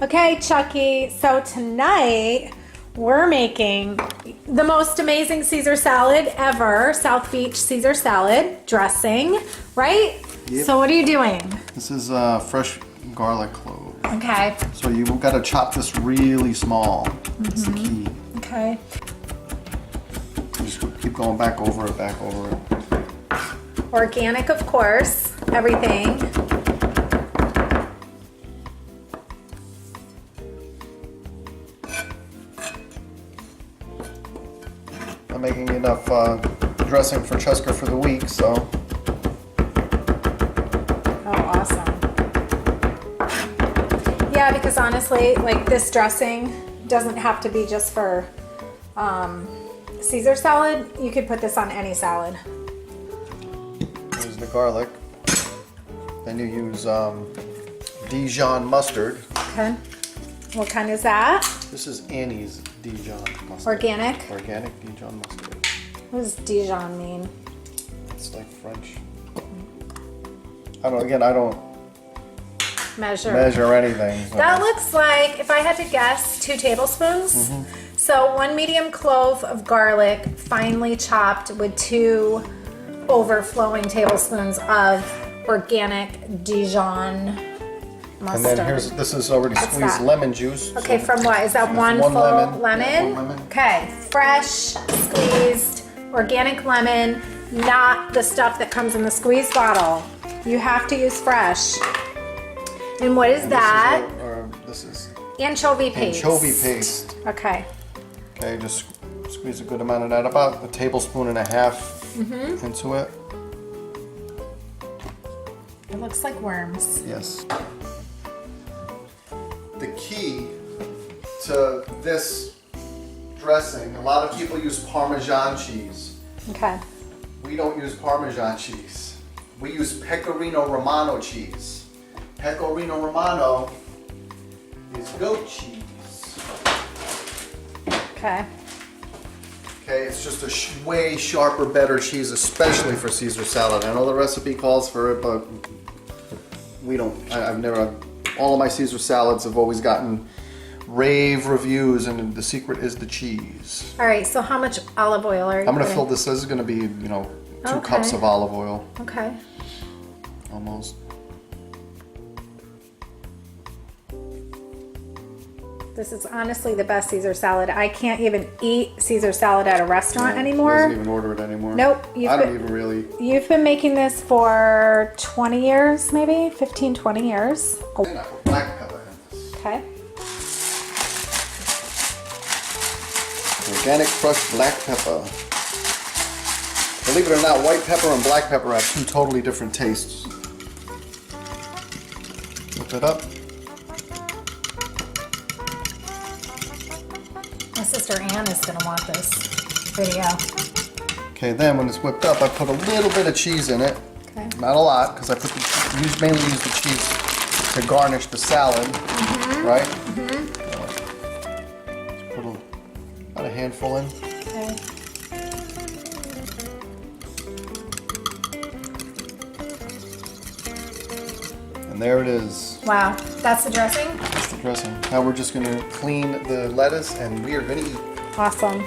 Okay, Chucky, so tonight we're making the most amazing Caesar salad ever, South Beach Caesar salad dressing, right? Yep. So what are you doing? This is fresh garlic cloves. Okay. So you've got to chop this really small. That's the key. Okay. Just keep going back over it, back over it. Organic, of course, everything. I'm making enough dressing for Cheska for the week, so. Oh, awesome. Yeah, because honestly, like this dressing doesn't have to be just for Caesar salad. You could put this on any salad. Here's the garlic. Then you use Dijon mustard. Okay. What kind is that? This is Annie's Dijon mustard. Organic? Organic Dijon mustard. What does Dijon mean? It's like French. I don't Measure anything. So. That looks like, if I had to guess, 2 tablespoons. So 1 medium clove of garlic, finely chopped, with 2 overflowing tablespoons of organic Dijon mustard. And then this is already squeezed lemon juice. Okay, so from what? Is that one full lemon? Yeah, 1 lemon. Okay, fresh, squeezed, organic lemon, not the stuff that comes in the squeeze bottle. You have to use fresh. And what is that? This is Anchovy paste. anchovy paste. Okay. Okay, just squeeze a good amount of that, about 1.5 tablespoons into it. It looks like worms. Yes. The key to this dressing, a lot of people use Parmesan cheese. Okay. We don't use Parmesan cheese. We use Pecorino Romano cheese. Pecorino Romano is goat cheese. Okay. Okay, it's just a way sharper, better cheese, especially for Caesar salad. I know the recipe calls for it, but we don't. I've never. All of my Caesar salads have always gotten rave reviews, and the secret is the cheese. All right. So how much olive oil are you? I'm gonna putting? fill this. This is gonna be, 2 Okay. cups of olive oil, Okay. almost. This is honestly the best Caesar salad. I can't even eat Caesar salad at a restaurant She anymore. doesn't even order it anymore. Nope. I don't even really. You've been making this for 20 years, maybe 15, 20 years. And I put black pepper in this. Okay. Organic crushed black pepper. Believe it or not, white pepper and black pepper have 2 totally different tastes. Whip it up. My sister Ann is gonna want this video. Okay, then when it's whipped up, I put a little bit of cheese in it. Okay. Not a lot, because I mainly use the cheese to garnish the salad, right? Just put about a handful in. Okay. And there it is. Wow, that's the dressing? That's the dressing. Now we're just going to clean the lettuce, and we are going to eat. Awesome.